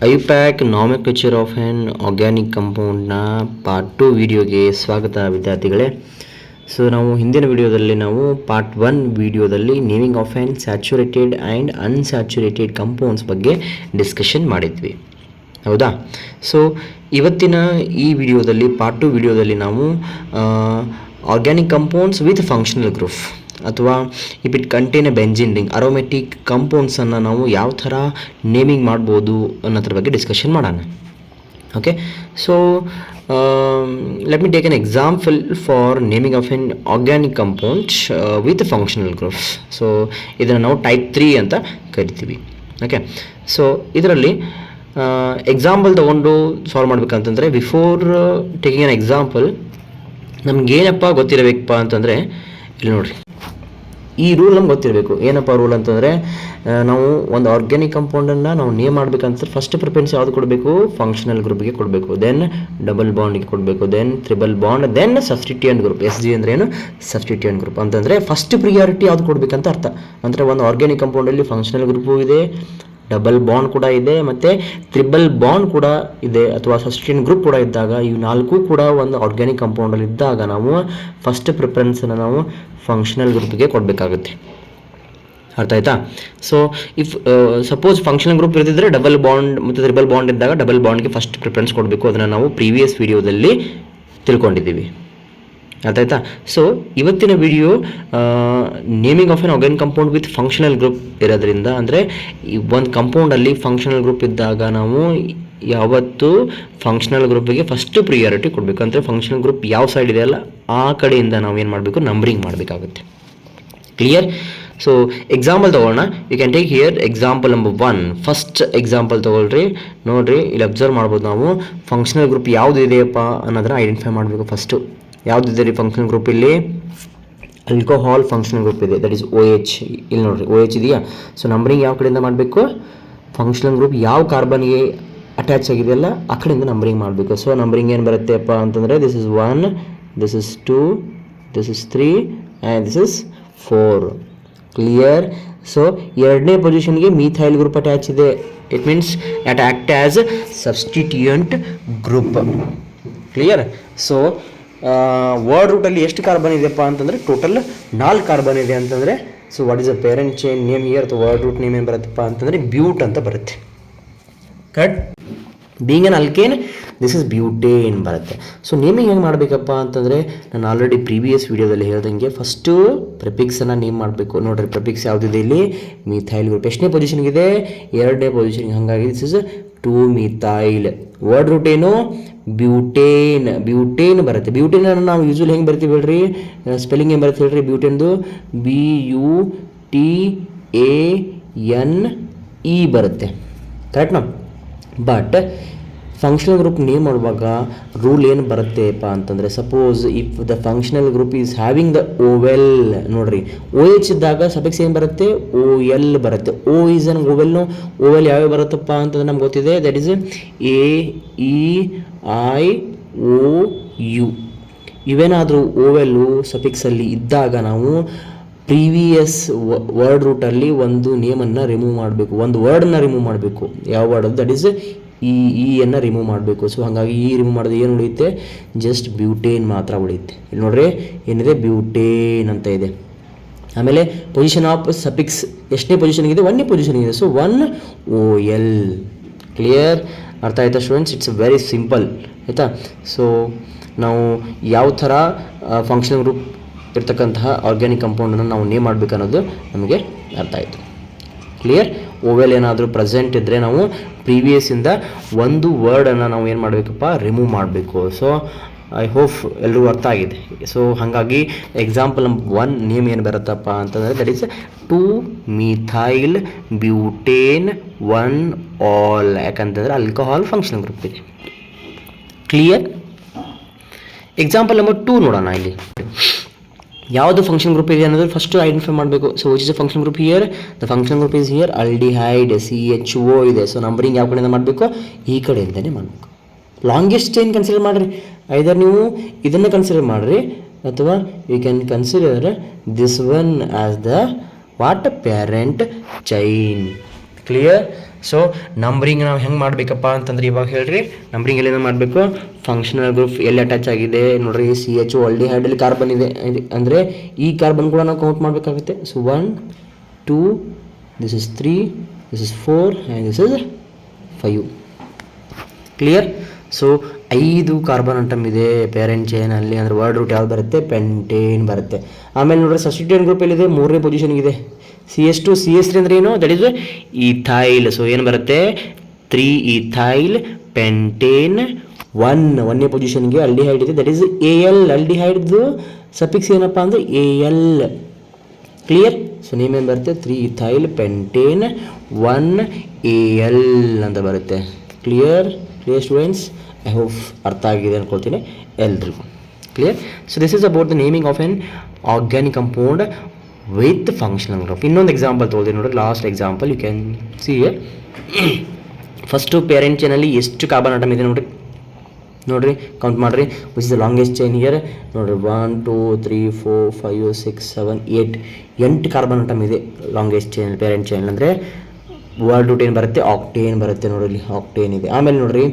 ಐಪ್ಯಾಕ್ ನಾಮೆಕ್ಲೇಚರ್ of an organic ಕಂಪೌಂಡ್ನ part 2 ವಿಡಿಯೋಗೆ ಸ್ವಾಗತ ವಿದ್ಯಾರ್ಥಿಗಳೇ. ಸೊ ನಾವು ಹಿಂದಿನ ವಿಡಿಯೋದಲ್ಲಿ ನಾವು ಪಾರ್ಟ್ 1 ವಿಡಿಯೋದಲ್ಲಿ naming of an saturated and unsaturated compounds ಬಗ್ಗೆ ಡಿಸ್ಕಷನ್ ಮಾಡಿದ್ವಿ, ಹೌದಾ? ಸೊ ಇವತ್ತಿನ ಈ ವಿಡಿಯೋದಲ್ಲಿ ಪಾರ್ಟ್ 2 ವಿಡಿಯೋದಲ್ಲಿ ನಾವು organic compounds with functional group ಅಥವಾ if it contain a benzene ring aromatic ಕಂಪೌಂಡ್ಸನ್ನು ನಾವು ಯಾವ ಥರ ನೇಮಿಂಗ್ ಮಾಡ್ಬೋದು ಅನ್ನೋದ್ರ ಬಗ್ಗೆ ಡಿಸ್ಕಷನ್ ಮಾಡೋಣ. Okay, so let me take an example for naming of an organic compound with functional groups. So ಇದನ್ನು ನಾವು ಟೈಪ್ 3 ಅಂತ ಕರಿತೀವಿ. ಓಕೆ, ಸೊ ಇದರಲ್ಲಿ ಎಕ್ಸಾಂಪಲ್ ತೊಗೊಂಡು ಸಾಲ್ವ್ ಮಾಡ್ಬೇಕಂತಂದರೆ ಬಿಫೋರ್ ಟೇಕಿಂಗ್ ಎನ್ ಎಕ್ಸಾಂಪಲ್ ನಮಗೇನಪ್ಪ ಗೊತ್ತಿರಬೇಕಪ್ಪ ಅಂತಂದರೆ ಇಲ್ಲಿ ನೋಡಿರಿ, ಈ ರೂಲ್ ನಮ್ಗೆ ಗೊತ್ತಿರಬೇಕು. ಏನಪ್ಪ ರೂಲ್ ಅಂತಂದರೆ ನಾವು ಒಂದು ಆರ್ಗ್ಯಾನಿಕ್ ಕಂಪೌಂಡನ್ನು ನಾವು ನೇಮ್ ಮಾಡಬೇಕಂತ ಫಸ್ಟ್ ಪ್ರಿಫರೆನ್ಸ್ ಯಾವುದು ಕೊಡಬೇಕು? ಫಂಕ್ಷನಲ್ ಗ್ರೂಪ್ಗೆ ಕೊಡಬೇಕು, ದೆನ್ ಡಬಲ್ ಬಾಂಡ್ಗೆ ಕೊಡಬೇಕು, then triple bond, then substituent group. SG ಅಂದರೆ ಏನು? ಸಬ್ಸ್ಟಿಟ್ಯೂಯೆಂಟ್ ಗ್ರೂಪ್ ಅಂತಂದರೆ ಫಸ್ಟ್ ಪ್ರಿಯಾರಿಟಿ ಯಾವುದು ಕೊಡಬೇಕಂತ ಅರ್ಥ. ಅಂದರೆ ಒಂದು ಆರ್ಗ್ಯಾನಿಕ್ ಕಂಪೌಂಡಲ್ಲಿ ಫಂಕ್ಷನಲ್ ಗ್ರೂಪು ಇದೆ, ಡಬಲ್ ಬಾಂಡ್ ಕೂಡ ಇದೆ, ಮತ್ತು ಟ್ರಿಬಲ್ ಬಾಂಡ್ ಕೂಡ ಇದೆ, ಅಥವಾ ಸಬ್ಸ್ಟಿಟ್ಯೂಯೆಂಟ್ ಗ್ರೂಪ್ ಕೂಡ ಇದ್ದಾಗ ಇವು ನಾಲ್ಕು ಕೂಡ ಒಂದು ಆರ್ಗ್ಯಾನಿಕ್ ಕಂಪೌಂಡಲ್ಲಿ ಇದ್ದಾಗ ನಾವು ಫಸ್ಟ್ ಪ್ರಿಫರೆನ್ಸನ್ನು ನಾವು ಫಂಕ್ಷನಲ್ ಗ್ರೂಪ್ಗೆ ಕೊಡಬೇಕಾಗುತ್ತೆ. ಅರ್ಥ ಆಯ್ತಾ? So if suppose functional group ಇರ್ತಿದ್ರೆ ಡಬಲ್ ಬಾಂಡ್ ಮತ್ತು ಟ್ರಿಬಲ್ ಬಾಂಡ್ ಇದ್ದಾಗ ಡಬಲ್ ಬಾಂಡ್ಗೆ ಫಸ್ಟ್ ಪ್ರಿಫರೆನ್ಸ್ ಕೊಡಬೇಕು. ಅದನ್ನು ನಾವು ಪ್ರೀವಿಯಸ್ ವಿಡಿಯೋದಲ್ಲಿ ತಿಳ್ಕೊಂಡಿದ್ದೀವಿ. ಅರ್ಥ ಆಯ್ತಾ? ಸೊ ಇವತ್ತಿನ video naming of an organic compound with functional group ಇರೋದ್ರಿಂದ, ಅಂದರೆ ಒಂದು ಕಂಪೌಂಡಲ್ಲಿ ಫಂಕ್ಷನಲ್ ಗ್ರೂಪ್ ಇದ್ದಾಗ ನಾವು ಯಾವತ್ತು ಫಂಕ್ಷನಲ್ ಗ್ರೂಪಿಗೆ ಫಸ್ಟ್ ಪ್ರಿಯಾರಿಟಿ ಕೊಡಬೇಕು. ಅಂದರೆ ಫಂಕ್ಷನಲ್ ಗ್ರೂಪ್ ಯಾವ ಸೈಡ್ ಇದೆಯಲ್ಲ ಆ ಕಡೆಯಿಂದ ನಾವು ಏನು ಮಾಡಬೇಕು? ನಂಬರಿಂಗ್ ಮಾಡಬೇಕಾಗುತ್ತೆ. ಕ್ಲಿಯರ್? ಸೊ ಎಕ್ಸಾಂಪಲ್ ತೊಗೊಳ್ಳೋಣ. You can take here example number 1. First example ತೊಗೊಳ್ರಿ. ನೋಡಿರಿ, ಇಲ್ಲಿ ಅಬ್ಸರ್ವ್ ಮಾಡ್ಬೋದು ನಾವು ಫಂಕ್ಷನಲ್ ಗ್ರೂಪ್ ಯಾವುದು ಇದೆಯಪ್ಪ ಅನ್ನೋದನ್ನ ಐಡೆಂಟಿಫೈ ಮಾಡಬೇಕು. ಫಸ್ಟು ಯಾವುದಿದೆ ರೀ ಫಂಕ್ಷನಲ್ ಗ್ರೂಪ್? ಇಲ್ಲಿ ಆಲ್ಕೋಹಾಲ್ ಫಂಕ್ಷನಲ್ ಗ್ರೂಪ್ ಇದೆ, ದಟ್ ಈಸ್ OH. ಇಲ್ಲಿ ನೋಡಿರಿ OH ಇದೆಯಾ? ಸೊ ನಂಬರಿಂಗ್ ಯಾವ ಕಡೆಯಿಂದ ಮಾಡಬೇಕು? ಫಂಕ್ಷನಲ್ ಗ್ರೂಪ್ ಯಾವ ಕಾರ್ಬನ್ಗೆ ಅಟ್ಯಾಚ್ ಆಗಿದೆಯಲ್ಲ ಆ ಕಡೆಯಿಂದ ನಂಬರಿಂಗ್ ಮಾಡಬೇಕು. ಸೊ ನಂಬರಿಂಗ್ ಏನು ಬರುತ್ತೆಪ್ಪ ಅಂತಂದರೆ this is 1, this is 2, this is 3 and this is 4. Clear? So ಎರಡನೇ ಪೊಸಿಷನ್ಗೆ ಮೀಥೈಲ್ ಗ್ರೂಪ್ ಅಟ್ಯಾಚ್ ಇದೆ. It means at act as substituent group. Clear? So word ರೂಟಲ್ಲಿ ಎಷ್ಟು ಕಾರ್ಬನ್ ಇದೆಯಪ್ಪ ಅಂತಂದರೆ ಟೋಟಲ್ 4 ಕಾರ್ಬನ್ ಇದೆ ಅಂತಂದರೆ, so what is a parent chain name here ಅಥವಾ ವರ್ಡ್ ರೂಟ್ ನೇಮ್ ಏನು ಬರುತ್ತಪ್ಪ ಅಂತಂದರೆ ಬ್ಯೂಟ್ ಅಂತ ಬರುತ್ತೆ. Correct? Being an alkane this is butane ಬರುತ್ತೆ. ಸೊ ನೇಮಿಂಗ್ ಹೆಂಗೆ ಮಾಡಬೇಕಪ್ಪ ಅಂತಂದರೆ ನಾನು ಆಲ್ರೆಡಿ ಪ್ರೀವಿಯಸ್ ವಿಡಿಯೋದಲ್ಲಿ ಹೇಳ್ದಂಗೆ ಫಸ್ಟು ಪ್ರಿಫಿಕ್ಸನ್ನು ನೇಮ್ ಮಾಡಬೇಕು. ನೋಡಿರಿ, ಪ್ರಿಫಿಕ್ಸ್ ಯಾವುದಿದೆ ಇಲ್ಲಿ? Methyl group. ಎಷ್ಟನೇ ಪೊಸಿಷನ್ಗಿದೆ? ಎರಡನೇ ಪೊಸಿಷನ್ಗೆ. ಹಾಗಾಗಿ this is 2 methyl. Word root ಏನು? ಬ್ಯೂಟೇನ್. ಬ್ಯೂಟೇನ್ ಬರುತ್ತೆ. ಬ್ಯೂಟೇನನ್ನು ನಾವು ಯೂಸ್ವಲಿ ಹೆಂಗೆ ಬರ್ತೀವಿ ಹೇಳ್ರಿ? ಸ್ಪೆಲ್ಲಿಂಗ್ ಏನು ಬರುತ್ತೆ ಹೇಳ್ರಿ ಬ್ಯೂಟೇನ್ದು? BUTANE ಬರುತ್ತೆ. ಕರೆಕ್ಟ್ ನಾ? ಬಟ್ ಫಂಕ್ಷನಲ್ ಗ್ರೂಪ್ ನೇಮ್ ಮಾಡುವಾಗ ರೂಲ್ ಏನು ಬರುತ್ತೆಪ್ಪ ಅಂತಂದರೆ, suppose if the functional group is having the OL, ನೋಡ್ರಿ OH ಇದ್ದಾಗ ಸಫಿಕ್ಸ್ ಏನು ಬರುತ್ತೆ? OL ಬರುತ್ತೆ. O ಈಸ್ ಅನ್ ಓವೆಲ್ನು. OL ಯಾವ್ಯಾವ ಬರುತ್ತಪ್ಪ ಅಂತಂದ್ರೆ ನಮ್ಗೆ ಗೊತ್ತಿದೆ, ದಟ್ ಈಸ್ AEIOU. ಇವೇನಾದರೂ ಓವೆಲ್ಲು ಸಫಿಕ್ಸಲ್ಲಿ ಇದ್ದಾಗ ನಾವು ಪ್ರೀವಿಯಸ್ ವರ್ಡ್ ರೂಟಲ್ಲಿ ಒಂದು ನೇಮನ್ನು ರಿಮೂವ್ ಮಾಡಬೇಕು, ಒಂದು ವರ್ಡನ್ನು ರಿಮೂವ್ ಮಾಡಬೇಕು. ಯಾವ ವರ್ಡ್ ಅದು? ದಟ್ ಈಸ್ ಇಯನ್ನು ರಿಮೂವ್ ಮಾಡಬೇಕು. ಸೊ ಹಾಗಾಗಿ ರಿಮೂವ್ ಮಾಡಿದ್ರೆ ಏನು ಉಳಿಯುತ್ತೆ? ಜಸ್ಟ್ ಬ್ಯೂಟೇನ್ ಮಾತ್ರ ಉಳಿಯುತ್ತೆ. ಇಲ್ಲಿ ನೋಡ್ರಿ ಏನಿದೆ? ಬ್ಯೂಟೇನ್ ಅಂತ ಇದೆ. ಆಮೇಲೆ ಪೊಸಿಷನ್ ಆಫ್ ಸಫಿಕ್ಸ್ ಎಷ್ಟನೇ ಪೊಸಿಷನ್ಗಿದೆ? 1ನೇ ಪೊಸಿಷನ್ಗಿದೆ. So 1OL. ಕ್ಲಿಯರ್? ಅರ್ಥ ಆಯ್ತಾ ಸ್ಟೂಡೆಂಟ್ಸ್? It's very simple. ಆಯಿತಾ? ಸೊ ನಾವು ಯಾವ ಥರ ಫಂಕ್ಷನಲ್ ಗ್ರೂಪ್ ಇರ್ತಕ್ಕಂತಹ ಆರ್ಗ್ಯಾನಿಕ್ ಕಂಪೌಂಡನ್ನು ನಾವು ನೇಮ್ ಮಾಡಬೇಕು ಅನ್ನೋದು ನಮಗೆ ಅರ್ಥ ಆಯಿತು. ಕ್ಲಿಯರ್? ಓವೆಲ್ ಏನಾದರೂ ಪ್ರೆಸೆಂಟ್ ಇದ್ದರೆ ನಾವು ಪ್ರೀವಿಯಸ್ಸಿಂದ ಒಂದು ವರ್ಡನ್ನು ನಾವು ಏನು ಮಾಡಬೇಕಪ್ಪ? ರಿಮೂವ್ ಮಾಡಬೇಕು. ಸೊ ಐ ಹೋಪ್ ಎಲ್ಲರಿಗೂ ಅರ್ಥ ಆಗಿದೆ. ಸೊ ಹಾಗಾಗಿ ಎಕ್ಸಾಂಪಲ್ ನಂಬರ್ 1 ನೇಮ್ ಏನು ಬರುತ್ತಪ್ಪ ಅಂತಂದರೆ that is 2 methyl butane 1OL. ಯಾಕಂತಂದರೆ ಆಲ್ಕೋಹಾಲ್ ಫಂಕ್ಷನಲ್ ಗ್ರೂಪ್ ಇದೆ. ಕ್ಲಿಯರ್? ಎಕ್ಸಾಂಪಲ್ ನಂಬರ್ 2 ನೋಡೋಣ. ಇಲ್ಲಿ ಯಾವುದು ಫಂಕ್ಷನ್ ಗ್ರೂಪ್ ಇದೆ ಅನ್ನೋದು ಫಸ್ಟ್ ಐಡೆಂಟಿಫೈ ಮಾಡಬೇಕು. So which is a function group here? The function group is here aldehyde, CHO ಇದೆ. ಸೊ ನಂಬರಿಂಗ್ ಯಾವ ಕಡೆಯಿಂದ ಮಾಡಬೇಕು? ಈ ಕಡೆಯಿಂದನೇ ಮಾಡಬೇಕು. ಲಾಂಗೆಸ್ಟ್ ಚೈನ್ ಕನ್ಸಿಡರ್ ಮಾಡಿರಿ. ಐದರ್ ನೀವು ಇದನ್ನು ಕನ್ಸಿಡರ್ ಮಾಡಿರಿ ಅಥವಾ you can consider this one as the what? Parent chain. Clear? So numbering ನಾವು ಹೆಂಗೆ ಮಾಡಬೇಕಪ್ಪ ಅಂತಂದ್ರೆ ಇವಾಗ ಹೇಳ್ರಿ ನಂಬರಿಂಗ್ ಎಲ್ಲಿಂದ ಮಾಡಬೇಕು ಫಂಕ್ಷನಲ್ ಗ್ರೂಪ್ ಎಲ್ಲಿ ಅಟ್ಯಾಚ್ ಆಗಿದೆ ನೋಡ್ರಿ CH ಆಲ್ಡಿಹೈಡಲ್ಲಿ ಕಾರ್ಬನ್ ಇದೆ ಅಂದರೆ ಈ ಕಾರ್ಬನ್ ಕೂಡ ನಾವು ಕೌಂಟ್ ಮಾಡಬೇಕಾಗುತ್ತೆ so 1 2 this is 3 this is 4 and this is 5 clear so 5 carbon atom ಇದೆ ಪೇರೆಂಟ್ ಚೈನಲ್ಲಿ ಅಂದರೆ ವರ್ಡ್ ರೂಟ್ ಯಾವ್ದು ಬರುತ್ತೆ ಪೆಂಟೇನ್ ಬರುತ್ತೆ ಆಮೇಲೆ ನೋಡ್ರಿ ಸಬ್ಸ್ಟಿಟ್ಯೂಯೆಂಟ್ ಗ್ರೂಪ್ ಎಲ್ಲಿದೆ 3ನೇ ಪೊಸಿಷನ್ಗಿದೆ CH2 CH3 ಅಂದ್ರೆ ಏನು ದಟ್ ಇಸ್ ಈಥೈಲ್ ಸೊ ಏನು ಬರುತ್ತೆ 3 ಈಥೈಲ್ ಪೆಂಟೇನ್ 1ನೇ ಪೊಸಿಷನ್ಗೆ ಆಲ್ಡಿಹೈಡ್ ಇದೆ ದಟ್ ಇಸ್ AL ಆಲ್ಡಿಹೈಡ್ದು ಸಫಿಕ್ಸ್ ಏನಪ್ಪ ಅಂದರೆ AL ಕ್ಲಿಯರ್ ಸೊ ನೇಮ್ ಏನು ಬರುತ್ತೆ 3 ಈಥೈಲ್ ಪೆಂಟೇನ್ 1 AL ಅಂತ ಬರುತ್ತೆ ಕ್ಲಿಯರ್ ಸ್ಟೂಡೆಂಟ್ಸ್ ಐ ಹೋಪ್ ಅರ್ಥ ಆಗಿದೆ ಅನ್ಕೊಳ್ತೀನಿ ಎಲ್ರಿಗೂ clear so this is about the naming of an organic compound with functional group ಇನ್ನೊಂದು ಎಕ್ಸಾಂಪಲ್ ತೊಗೊಳ್ತೀನಿ ನೋಡ್ರಿ last example you can see first parent ಚೈನಲ್ಲಿ ಎಷ್ಟು ಕಾರ್ಬನ್ ಆಟಮ್ ಇದೆ ನೋಡ್ರಿ ಕೌಂಟ್ ಮಾಡಿರಿ which is the longest chain here ನೋಡ್ರಿ 1 2 3 4 5 6 7 8 carbon atom ಇದೆ ಲಾಂಗೆಸ್ಟ್ ಚೈನ್ ಪೇರೆಂಟ್ ಚೈನ್ ಅಂದರೆ ವರ್ಡ್ ರೂಟ್ ಏನು ಬರುತ್ತೆ ಆಕ್ಟೇನ್ ಬರುತ್ತೆ ನೋಡ್ರಿ ಆಕ್ಟೇನ್ ಇದೆ ಆಮೇಲೆ ನೋಡ್ರಿ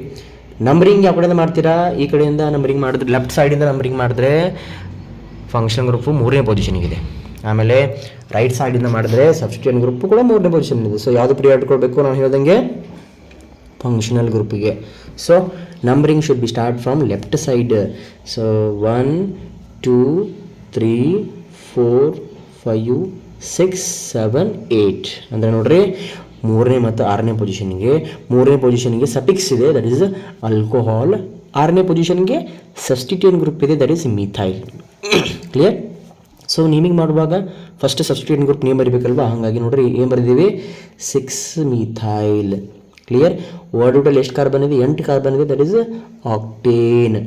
ನಂಬರಿಂಗ್ ಯಾವ ಕಡೆಯಿಂದ ಮಾಡ್ತೀರಾ ಈ ಕಡೆಯಿಂದ ನಂಬರಿಂಗ್ ಮಾಡಿದ್ರೆ ಲೆಫ್ಟ್ ಸೈಡಿಂದ ನಂಬರಿಂಗ್ ಮಾಡಿದ್ರೆ ಫಂಕ್ಷನ್ ಗ್ರೂಪು 3ನೇ ಪೊಸಿಷನ್ಗಿದೆ ಆಮೇಲೆ ರೈಟ್ ಸೈಡಿಂದ ಮಾಡಿದ್ರೆ ಸಬ್ಸ್ಟಿಟ್ಯೂಯೆಂಟ್ ಗ್ರೂಪ್ ಕೂಡ 3ನೇ ಪೊಸಿಷನ್ ಇದೆ ಸೊ ಯಾವುದು ಪ್ರಿಯಾರಿಟಿ ಕೊಡಬೇಕು ನಾವು ಹೇಳ್ದಂಗೆ ಫಂಕ್ಷನಲ್ ಗ್ರೂಪಿಗೆ so numbering should be start from left side so 1 2 3 4 5 6 7 8 ಅಂದರೆ ನೋಡ್ರಿ 3ನೇ ಮತ್ತು 6ನೇ ಪೊಸಿಷನ್ಗೆ ಸಫಿಕ್ಸ್ ಇದೆ ದಟ್ ಈಸ್ ಆಲ್ಕೋಹಾಲ್ 6ನೇ ಪೊಸಿಷನ್ಗೆ ಸಬ್ಸ್ಟಿಟ್ಯೂಯೆಂಟ್ ಗ್ರೂಪ್ ಇದೆ that is methyl clear so naming ಮಾಡುವಾಗ ಫಸ್ಟ್ ಸಬ್ಸ್ಟಿಟ್ಯೂಯೆಂಟ್ ಗ್ರೂಪ್ ನೇಮ್ ಬರೀಬೇಕಲ್ವಾ ಹಾಗಾಗಿ ನೋಡ್ರಿ ಏನು ಬರೆದೀವಿ 6 ಮಿಥೈಲ್ ಕ್ಲಿಯರ್ ವರ್ಡ್ ರೂಟಲ್ಲಿ ಎಷ್ಟು ಕಾರ್ಬನ್ ಇದೆ 8 ಕಾರ್ಬನ್ ಇದೆ ದಟ್ ಈಸ್ ಆಕ್ಟೇನ್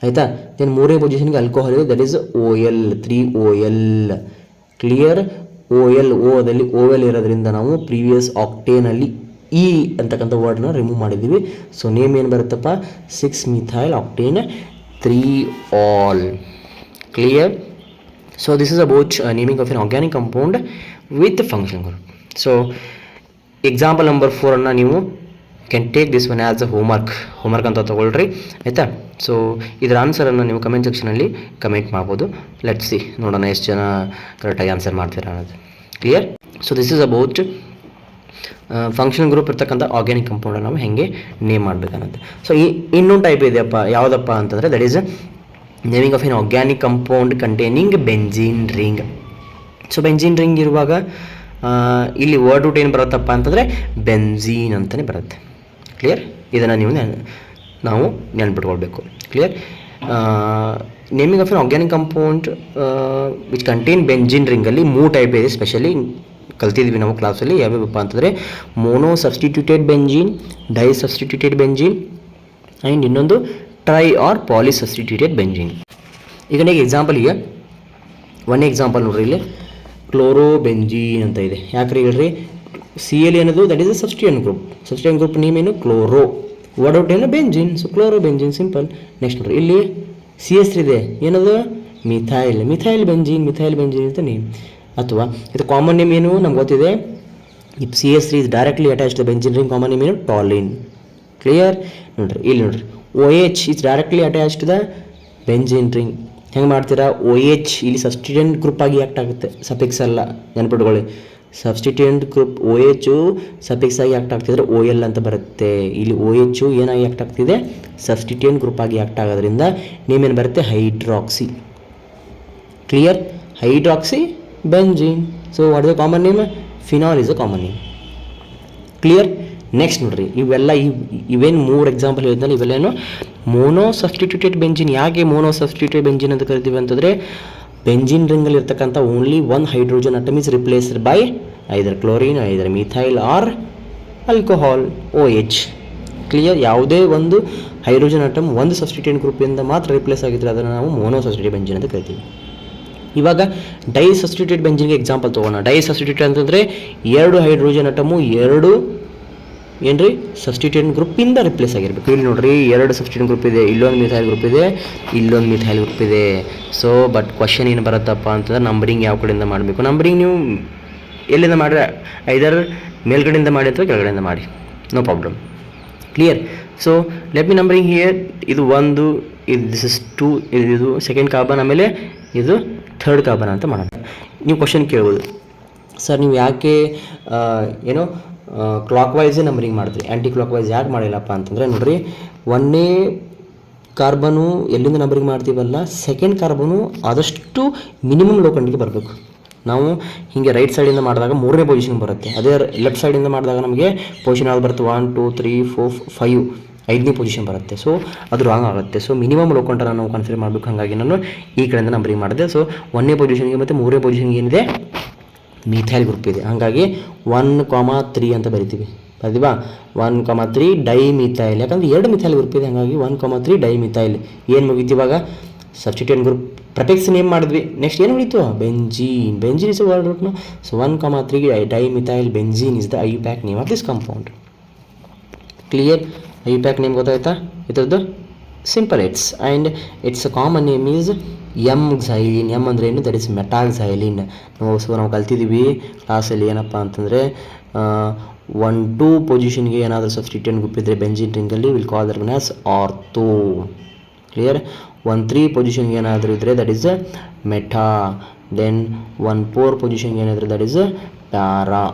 ಆಯಿತಾ ದೆನ್ 3ನೇ ಪೊಸಿಷನ್ಗೆ ಆಲ್ಕೋಹಾಲ್ ಇದೆ that is OL 3 OL clear ಓದಲ್ಲಿ OL ಇರೋದ್ರಿಂದ ನಾವು ಪ್ರೀವಿಯಸ್ ಆಕ್ಟೇನಲ್ಲಿ E ಅಂತಕ್ಕಂಥ ವರ್ಡ್ನ ರಿಮೂವ್ ಮಾಡಿದ್ದೀವಿ ಸೊ ನೇಮ್ ಏನು ಬರುತ್ತಪ್ಪ 6 methyl octane 3 all clear so this is about naming of an organic compound with function group so example number 4 ಅನ್ನು ನೀವು can take this one as a homework ಅಂತ ತೊಗೊಳ್ರಿ ಆಯಿತಾ ಸೊ ಇದರ ಆನ್ಸರನ್ನು ನೀವು ಕಮೆಂಟ್ ಸೆಕ್ಷನಲ್ಲಿ ಕಮೆಂಟ್ ಮಾಡ್ಬೋದು ಲೆಟ್ಸ್ ಸಿ ನೋಡೋಣ ಎಷ್ಟು ಜನ ಕರೆಕ್ಟಾಗಿ ಆನ್ಸರ್ ಮಾಡ್ತೀರಾ ಅನ್ನೋದು clear so this is about function group ಇರ್ತಕ್ಕಂಥ ಆರ್ಗ್ಯಾನಿಕ್ ಕಂಪೌಂಡನ್ನು ನಾವು ಹೇಗೆ ನೇಮ್ ಮಾಡಬೇಕನ್ನೋದು ಸೊ ಇನ್ನೊಂದು ಟೈಪ್ ಇದೆಯಪ್ಪ ಯಾವುದಪ್ಪ ಅಂತಂದರೆ that is naming of an organic compound containing benzene ring so benzene ring ಇರುವಾಗ ಇಲ್ಲಿ ವರ್ಡ್ ರೂಟ್ ಏನು ಬರುತ್ತಪ್ಪ ಅಂತಂದರೆ ಬೆಂಜೀನ್ ಅಂತಲೇ ಬರುತ್ತೆ ಕ್ಲಿಯರ್ ಇದನ್ನು ನಾವು ನೆನ್ಪಿಟ್ಕೊಳ್ಬೇಕು clear naming of an organic compound which contain benzene ರಿಂಗಲ್ಲಿ 3 ಟೈಪ್ ಇದೆ ಸ್ಪೆಷಲಿ ಕಲ್ತಿದ್ವಿ ನಾವು ಕ್ಲಾಸಲ್ಲಿ ಯಾವ್ಯಾವಪ್ಪ ಅಂತಂದರೆ mono substituted benzene di substituted benzene and ಇನ್ನೊಂದು tri or poly substituted benzene ಈಗ ಎಕ್ಸಾಂಪಲಿಗೆ ಒನ್ ಎಕ್ಸಾಂಪಲ್ ನೋಡ್ರಿ ಇಲ್ಲಿ ಕ್ಲೋರೋಬೆಂಜೀನ್ ಅಂತ ಇದೆ ಯಾಕ್ರಿ ಹೇಳ್ರಿ Cl ಏನದು that is a substituent group name ಏನು ಕ್ಲೋರೋ ವರ್ಡ್ ಔಟ್ ಏನು ಬೆಂಜೀನ್ ಸೊ ಕ್ಲೋರೋಬೆಂಜೀನ್ ಸಿಂಪಲ್ ನೆಕ್ಸ್ಟ್ ನೋಡ್ರಿ ಇಲ್ಲಿ CH3 ಇದೆ ಏನದು ಮಿಥೈಲ್ ಬೆಂಜೀನ್ ಅಂತ ನೇಮ್ ಅಥವಾ ಇದು ಕಾಮನ್ ನೇಮ್ ಏನು ನಮ್ಗೆ ಗೊತ್ತಿದೆ if CH3 is directly attach to benzene ring common name ಏನು ಟಾಲಿನ್ ಕ್ಲಿಯರ್ ನೋಡ್ರಿ ಇಲ್ಲಿ ನೋಡ್ರಿ OH is directly attach to the benzene ring ಹೆಂಗೆ ಮಾಡ್ತೀರಾ OH ಇಲ್ಲಿ ಸಬ್ಸ್ಟಿಟ್ಯೂಯೆಂಟ್ ಗ್ರೂಪ್ ಆಗಿ ಆ್ಯಕ್ಟ್ ಆಗುತ್ತೆ ಸಫಿಕ್ಸ್ ಅಲ್ಲ ನೆನ್ಪಿಟ್ಕೊಳ್ಳಿ ಸಬ್ಸ್ಟಿಟ್ಯೂಯೆಂಟ್ ಗ್ರೂಪ್ OH ಸಫಿಕ್ಸ್ ಆಗಿ ಆ್ಯಕ್ಟ್ ಆಗ್ತಿದ್ರೆ OL ಅಂತ ಬರುತ್ತೆ ಇಲ್ಲಿ OH ಏನಾಗಿ ಆ್ಯಕ್ಟ್ ಆಗ್ತಿದೆ ಸಬ್ಸ್ಟಿಟ್ಯೂಯೆಂಟ್ ಗ್ರೂಪ್ ಆಗಿ ಆ್ಯಕ್ಟ್ ಆಗೋದ್ರಿಂದ ನೇಮ್ ಏನು ಬರುತ್ತೆ hydroxy clear hydroxy benzene so what is the common name phenol is a common name clear next ನೋಡ್ರಿ ಇವೇನು 3 ಎಕ್ಸಾಂಪಲ್ ಹೇಳಿದ್ನಲ್ಲ ಇವೆಲ್ಲೇನು ಮೋನೋ ಸಬ್ಸ್ಟಿಟ್ಯೂಟೆಡ್ ಬೆಂಜಿನ್ ಯಾಕೆ ಮೋನೋ ಸಬ್ಸ್ಟಿಟ್ಯೂಟೆಡ್ ಬೆಂಜಿನ್ ಅಂತ ಕರಿತೀವಿ ಅಂತಂದರೆ ಬೆಂಜಿನ್ ರಿಂಗಲ್ಲಿ ಇರ್ತಕ್ಕಂಥ only 1 hydrogen atom is replaced by either chlorine either methyl or alcohol OH clear ಯಾವುದೇ ಒಂದು ಹೈಡ್ರೋಜನ್ ಅಟಮ್ ಒಂದು ಸಬ್ಸ್ಟಿಟ್ಯೂಯೆಂಟ್ ಗ್ರೂಪಿಂದ ಮಾತ್ರ ರಿಪ್ಲೇಸ್ ಆಗಿದ್ರೆ ಅದನ್ನು ನಾವು ಮೋನೋ ಸಬ್ಸ್ಟಿಟ್ಯೂಟೆಡ್ ಬೆಂಜಿನ್ ಅಂತ ಕರಿತೀವಿ ಇವಾಗ ಡೈ ಸಬ್ಸ್ಟಿಟ್ಯೂಟೆಡ್ ಬೆಂಜಿನ್ಗೆ ಎಕ್ಸಾಂಪಲ್ ತೊಗೋಣ ಡೈ ಸಬ್ಸ್ಟಿಟ್ಯೂಟೆಡ್ ಅಂತಂದರೆ 2 ಹೈಡ್ರೋಜನ್ ಅಟಮು 2 ಏನ್ರಿ ಸಬ್ಸ್ಟಿಟ್ಯೂಯೆಂಟ್ ಗ್ರೂಪಿಂದ ರಿಪ್ಲೇಸ್ ಆಗಿರಬೇಕು ಇಲ್ಲಿ ನೋಡ್ರಿ 2 ಸಬ್ಸ್ಟಿಟ್ಯೂಯೆಂಟ್ ಗ್ರೂಪ್ ಇದೆ ಇಲ್ಲೊಂದು ಮಿಥೈಲ್ ಗ್ರೂಪ್ ಇದೆ ಇಲ್ಲೊಂದು ಮಿಥೈಲ್ ಗ್ರೂಪ್ ಇದೆ ಸೊ ಬಟ್ ಕ್ವಶನ್ ಏನು ಬರುತ್ತಪ್ಪ ಅಂತಂದ್ರೆ ನಂಬರಿಂಗ್ ಯಾವ ಕಡೆಯಿಂದ ಮಾಡಬೇಕು ನಂಬರಿಂಗ್ ನೀವು ಎಲ್ಲಿಂದ ಮಾಡಿದ್ರೆ ಐದರ್ ಮೇಲ್ಗಡೆಯಿಂದ ಮಾಡಿ ಅಥವಾ ಕೆಳಗಡೆಯಿಂದ ಮಾಡಿ, no problem. Clear? So let me numbering here. ಇದು 1, ಇದು ದಿಸ್ ಇಸ್ 2, ಇದು ಸೆಕೆಂಡ್ ಕಾರ್ಬನ್, ಆಮೇಲೆ ಇದು ಥರ್ಡ್ ಕಾರ್ಬನ್ ಅಂತ ಮಾಡೋಣ. ನೀವು ಕ್ವಶನ್ ಕೇಳ್ಬೋದು, ಸರ್ ನೀವು ಯಾಕೆ ಏನೋ ಕ್ಲಾಕ್ ವೈಸೇ ನಂಬರಿಂಗ್ ಮಾಡಿದ್ರಿ, ಆ್ಯಂಟಿ ಕ್ಲಾಕ್ ವೈಸ್ ಯಾಕೆ ಮಾಡಿಲ್ಲಪ್ಪ ಅಂತಂದರೆ, ನೋಡಿರಿ, 1ನೇ ಕಾರ್ಬನು ಎಲ್ಲಿಂದ ನಂಬರಿಂಗ್ ಮಾಡ್ತೀವಲ್ಲ, ಸೆಕೆಂಡ್ ಕಾರ್ಬನು ಆದಷ್ಟು ಮಿನಿಮಮ್ ಲೋಕಂಡಿಗೆ ಬರಬೇಕು. ನಾವು ಹೀಗೆ ರೈಟ್ ಸೈಡಿಂದ ಮಾಡಿದಾಗ 3ನೇ ಪೊಸಿಷನ್ ಬರುತ್ತೆ. ಅದೇ ಲೆಫ್ಟ್ ಸೈಡಿಂದ ಮಾಡಿದಾಗ ನಮಗೆ ಪೊಸಿಷನ್ ಯಾವ್ದು ಬರುತ್ತೆ, 1 2 3 4 5 5ನೇ ಪೊಸಿಷನ್ ಬರುತ್ತೆ. ಸೊ ಅದು ರಾಂಗ್ ಆಗುತ್ತೆ. ಸೊ ಮಿನಿಮಮ್ ಲೋಕಂಟನ್ನು ನಾವು ಕನ್ಸಿಡರ್ ಮಾಡಬೇಕು. ಹಾಗಾಗಿ ನಾನು ಈ ಕಡೆಯಿಂದ ನಂಬರಿಂಗ್ ಮಾಡಿದೆ. ಸೊ 1ನೇ ಪೊಸಿಷನ್ಗೆ ಮತ್ತು 3ನೇ ಪೊಸಿಷನ್ಗೆ ಏನಿದೆ, ಮಿಥೈಲ್ ಗ್ರೂಪ್ ಇದೆ. ಹಾಗಾಗಿ 1,3 ಅಂತ ಬರಿತೀವಿ. ಬರ್ತೀವಾ? 1,3 ಡೈ ಮಿಥೈಲ್, ಯಾಕಂದರೆ 2 ಮಿಥೈಲ್ ಗ್ರೂಪ್ ಇದೆ. ಹಾಗಾಗಿ 1,3 ಡೈ ಮಿಥೈಲ್. ಏನು ಮುಗೀತು ಇವಾಗ? ಸಬ್ಸ್ಟಿಟ್ಯೂಯೆಂಟ್ ಗ್ರೂಪ್ ಪ್ರಫಿಕ್ಸ್ ನೇಮ್ ಮಾಡಿದ್ವಿ. ನೆಕ್ಸ್ಟ್ ಏನು ಉಳಿತು? Benzene. Benzene is word root. So 1,3 di methyl benzene is the IUPAC name of this compound. Clear? IUPAC name ಗೊತ್ತಾಯ್ತಾ ಇದ್ರದ್ದು? Simple. And its common name is m xylene. M ಅಂದರೆ ಏನು? That is meta xylene. ನಾವು ಕಲ್ತಿದ್ದೀವಿ ಕ್ಲಾಸಲ್ಲಿ ಏನಪ್ಪ ಅಂತಂದರೆ 1 2 ಪೊಸಿಷನ್ಗೆ ಏನಾದರೂ ಸಬ್ಸ್ಟಿಟ್ಯೂಯೆಂಟ್ ಗ್ರೂಪ್ ಇದ್ದರೆ ಬೆಂಜಿನ್ ರಿಂಗಲ್ಲಿ will call that one as ortho. Clear? 1 3 ಪೊಸಿಷನ್ಗೆ ಏನಾದರೂ ಇದ್ದರೆ ದಟ್ ಈಸ್ ಮೆಟಾ. ದೆನ್ 1 4 ಪೊಸಿಷನ್ಗೆ ಏನಾದರೂ ದಟ್ ಈಸ್ ಪ್ಯಾರಾ.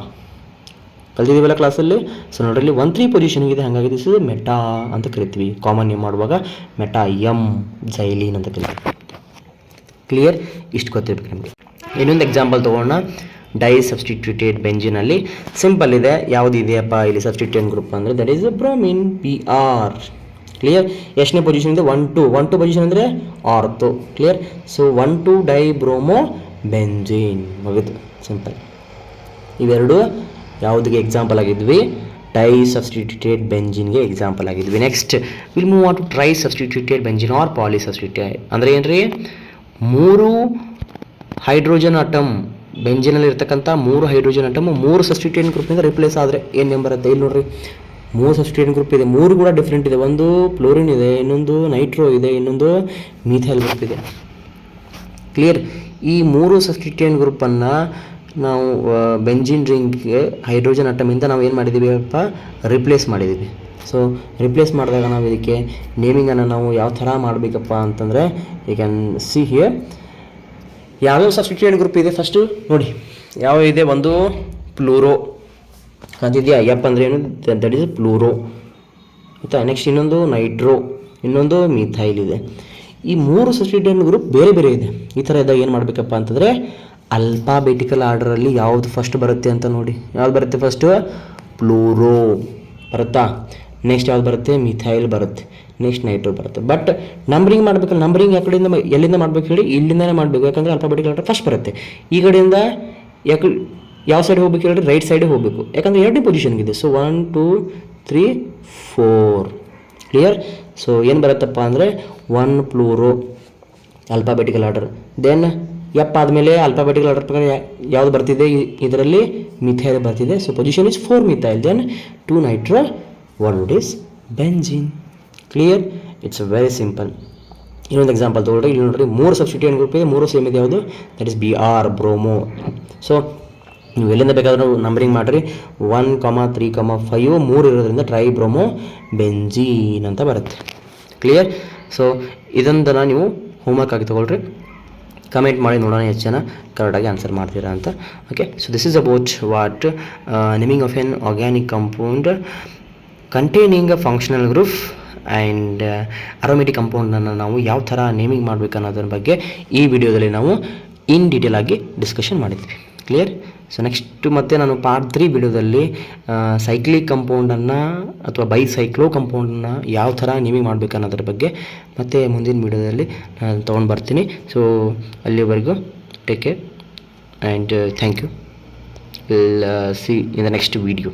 ಕಲ್ತಿದ್ದೀವಲ್ಲ ಕ್ಲಾಸಲ್ಲಿ. ಸೊ ನೋಡ್ರಿ, 1 3 ಪೊಸಿಷನ್ಗಿದೆ, ಹಾಗಾಗಿ ದಿಸ್ ಇಸ್ ಮೆಟಾ ಅಂತ ಕರಿತೀವಿ. ಕಾಮನ್ ನೇಮ್ ಮಾಡುವಾಗ ಮೆಟಾ ಎಮ್-ಝೈಲಿನ್ ಅಂತ ಕರಿತೀವಿ. ಕ್ಲಿಯರ್? ಇಷ್ಟು ಗೊತ್ತಿರಬೇಕು ನಮಗೆ. ಇನ್ನೊಂದು ಎಕ್ಸಾಂಪಲ್ ತೊಗೊಳ್ಳೋಣ. ಡೈ ಸಬ್ಸ್ಟಿಟ್ಯೂಟೆಡ್ ಬೆಂಜಿನಲ್ಲಿ ಸಿಂಪಲ್ ಇದೆ. ಯಾವುದು ಇದೆಯಪ್ಪ ಇಲ್ಲಿ ಸಬ್ಸ್ಟಿಟ್ಯೂಯೆಂಟ್ ಗ್ರೂಪ್ ಅಂದರೆ that is bromine, PR. Clear? ಎಷ್ಟನೇ ಪೊಸಿಷನ್ ಇದೆ? 1 2 ಪೊಸಿಷನ್ ಅಂದರೆ ortho. Clear? So 1 2 di bromo benzene. ಮುಗಿದು, ಸಿಂಪಲ್. ಇವೆರಡು ಯಾವುದಕ್ಕೆ ಎಕ್ಸಾಂಪಲ್ ಆಗಿದ್ವಿ? ಡೈ ಸಬ್ಸ್ಟಿಟ್ಯೂಟೆಡ್ ಬೆಂಜಿನ್ಗೆ ಎಕ್ಸಾಂಪಲ್ ಆಗಿದ್ವಿ. Next will move on to tri substituted benzene or poly substituted. ಅಂದರೆ ಏನ್ರಿ? 3 ಹೈಡ್ರೋಜನ್ ಅಟಮ್, ಬೆಂಜಿನಲ್ಲಿ ಇರ್ತಕ್ಕಂಥ 3 ಹೈಡ್ರೋಜನ್ ಅಟಮ್ 3 ಸಬ್ಸ್ಟಿಟ್ಯೂಯೆಂಟ್ ಗ್ರೂಪಿಂದ ರಿಪ್ಲೇಸ್ ಆದರೆ ಏನು ನೇಮ್ ಬರುತ್ತೆ? ಇಲ್ಲಿ ನೋಡ್ರಿ, 3 ಸಬ್ಸ್ಟಿಟ್ಯೂಯೆಂಟ್ ಗ್ರೂಪ್ ಇದೆ. 3 ಕೂಡ ಡಿಫ್ರೆಂಟ್ ಇದೆ. ಒಂದು ಫ್ಲೋರಿನ್ ಇದೆ, ಇನ್ನೊಂದು ನೈಟ್ರೋ ಇದೆ, ಇನ್ನೊಂದು ಮಿಥೈಲ್ ಗ್ರೂಪ್ ಇದೆ. ಕ್ಲಿಯರ್? ಈ 3 ಸಬ್ಸ್ಟಿಟ್ಯೂಯೆಂಟ್ ಗ್ರೂಪನ್ನು ನಾವು ಬೆಂಜಿನ್ ರಿಂಗ್ಗೆ ಹೈಡ್ರೋಜನ್ ಅಟಮಿಂದ ನಾವು ಏನು ಮಾಡಿದ್ದೀವಿ ಅಪ್ಪ? ರಿಪ್ಲೇಸ್ ಮಾಡಿದ್ದೀವಿ. ಸೊ ರಿಪ್ಲೇಸ್ ಮಾಡಿದಾಗ ನಾವು ಇದಕ್ಕೆ ನೇಮಿಂಗನ್ನು ನಾವು ಯಾವ ಥರ ಮಾಡಬೇಕಪ್ಪ ಅಂತಂದರೆ, ಯು ಕ್ಯಾನ್ ಸಿ ಹಿಯರ್ ಯಾವ್ಯಾವ ಸಬ್ಸ್ಟಿಟ್ಯೂಯೆಂಟ್ ಗ್ರೂಪ್ ಇದೆ. ಫಸ್ಟು ನೋಡಿ ಯಾವ ಇದೆ. ಒಂದು ಪ್ಲೂರೋ ಅಂತಿದೆಯಾ? ಎಪ್ ಅಂದರೆ ಏನು? ದಟ್ ಈಸ್ ಪ್ಲೂರೋ ಆಯಿತಾ. ನೆಕ್ಸ್ಟ್ ಇನ್ನೊಂದು ನೈಟ್ರೋ, ಇನ್ನೊಂದು ಮಿಥೈಲ್ ಇದೆ. ಈ 3 ಸಬ್ಸ್ಟಿಟ್ಯೂಯೆಂಟ್ ಗ್ರೂಪ್ ಬೇರೆ ಬೇರೆ ಇದೆ. ಈ ಥರ ಇದ್ದಾಗ ಏನು ಮಾಡಬೇಕಪ್ಪ ಅಂತಂದರೆ, ಅಲ್ಫಾಬೆಟಿಕಲ್ ಆರ್ಡರಲ್ಲಿ ಯಾವುದು ಫಸ್ಟ್ ಬರುತ್ತೆ ಅಂತ ನೋಡಿ. ಯಾವ್ದು ಬರುತ್ತೆ ಫಸ್ಟು? ಪ್ಲೂರೋ ಬರುತ್ತಾ? ನೆಕ್ಸ್ಟ್ ಯಾವ್ದು ಬರುತ್ತೆ? ಮಿಥೈಲ್ ಬರುತ್ತೆ. ನೆಕ್ಸ್ಟ್ ನೈಟ್ರೋ ಬರುತ್ತೆ. ಬಟ್ ನಂಬರಿಂಗ್ ಮಾಡಬೇಕಲ್ಲ, ನಂಬರಿಂಗ್ ಯಾವ ಕಡೆಯಿಂದ ಎಲ್ಲಿಂದ ಮಾಡಬೇಕು ಹೇಳಿ? ಇಲ್ಲಿಂದನೇ ಮಾಡಬೇಕು. ಯಾಕಂದರೆ ಅಲ್ಫಾಬೆಟಿಕಲ್ ಆರ್ಡರ್ ಫಸ್ಟ್ ಬರುತ್ತೆ. ಈ ಕಡೆಯಿಂದ ಯಾವ ಸೈಡ್ ಹೋಗ್ಬೇಕು ಹೇಳಿ? ರೈಟ್ ಸೈಡಿಗೆ ಹೋಗಬೇಕು. ಯಾಕಂದರೆ 2ನೇ ಪೊಸಿಷನ್ಗಿದೆ. ಸೊ 1 2 3 4. ಕ್ಲಿಯರ್? ಸೊ ಏನು ಬರುತ್ತಪ್ಪ ಅಂದರೆ 1 fluoro alphabetical order. Then F ಆದಮೇಲೆ ಅಲ್ಫಾಬೆಟಿಕಲ್ ಆರ್ಡರ್ ಪ್ರಕಾರ ಯಾವುದು ಬರ್ತಿದೆ? ಇದರಲ್ಲಿ ಮಿಥೈಲ್ ಬರ್ತಿದೆ. So position is 4 methyl. Then 2 nitro, 1 would is benzene. Clear? It's very simple. ಇನ್ನೊಂದು ಎಕ್ಸಾಂಪಲ್ ತೊಗೊಳ್ರಿ. ಇಲ್ಲಿ ನೋಡ್ರಿ, 3 ಸಬ್ಸ್ಟಿಟ್ಯೂಯೆಂಟ್ ಗ್ರೂಪ್ ಇದೆ, 3 ಸೇಮ್ ಇದೆ. ಯಾವುದು? That is BR bromo. So ನೀವು ಎಲ್ಲಿಂದ ಬೇಕಾದರೂ ನಂಬರಿಂಗ್ ಮಾಡಿರಿ. 1 3 5 3 ಇರೋದ್ರಿಂದ ಟ್ರೈ ಬ್ರೋಮೋ ಬೆಂಜೀನ್ ಅಂತ ಬರುತ್ತೆ. ಕ್ಲಿಯರ್? ಸೊ ಇದೊಂದನ್ನು ನೀವು ಹೋಮ್ವರ್ಕ್ ಆಗಿ ತೊಗೊಳ್ರಿ. ಕಮೆಂಟ್ ಮಾಡಿ ನೋಡೋಣ ಎಷ್ಟು ಜನ ಕರೆಕ್ಟಾಗಿ ಆನ್ಸರ್ ಮಾಡ್ತೀರಾ ಅಂತ. Okay, so this is about what naming of an organic compound containing a functional group and aromatic ಕಂಪೌಂಡನ್ನು ನಾವು ಯಾವ ಥರ ನೇಮಿಂಗ್ ಮಾಡಬೇಕು ಅನ್ನೋದ್ರ ಬಗ್ಗೆ ಈ ವಿಡಿಯೋದಲ್ಲಿ ನಾವು ಇನ್ ಡೀಟೇಲ್ ಆಗಿ ಡಿಸ್ಕಷನ್ ಮಾಡಿದ್ವಿ. ಕ್ಲಿಯರ್? ಸೊ ನೆಕ್ಸ್ಟ್ ಮತ್ತೆ ನಾನು ಪಾರ್ಟ್ 3 ವಿಡಿಯೋದಲ್ಲಿ ಸೈಕ್ಲಿಕ್ ಕಂಪೌಂಡನ್ನು ಅಥವಾ ಬೈಸೈಕ್ಲೋ ಕಂಪೌಂಡನ್ನು ಯಾವ ಥರ ನೇಮಿಂಗ್ ಮಾಡಬೇಕು ಅನ್ನೋದ್ರ ಬಗ್ಗೆ ಮತ್ತೆ ಮುಂದಿನ ವಿಡಿಯೋದಲ್ಲಿ ನಾನು ತೊಗೊಂಡು ಬರ್ತೀನಿ. ಸೊ ಅಲ್ಲಿವರೆಗೂ take care and thank you. Will see in the next video.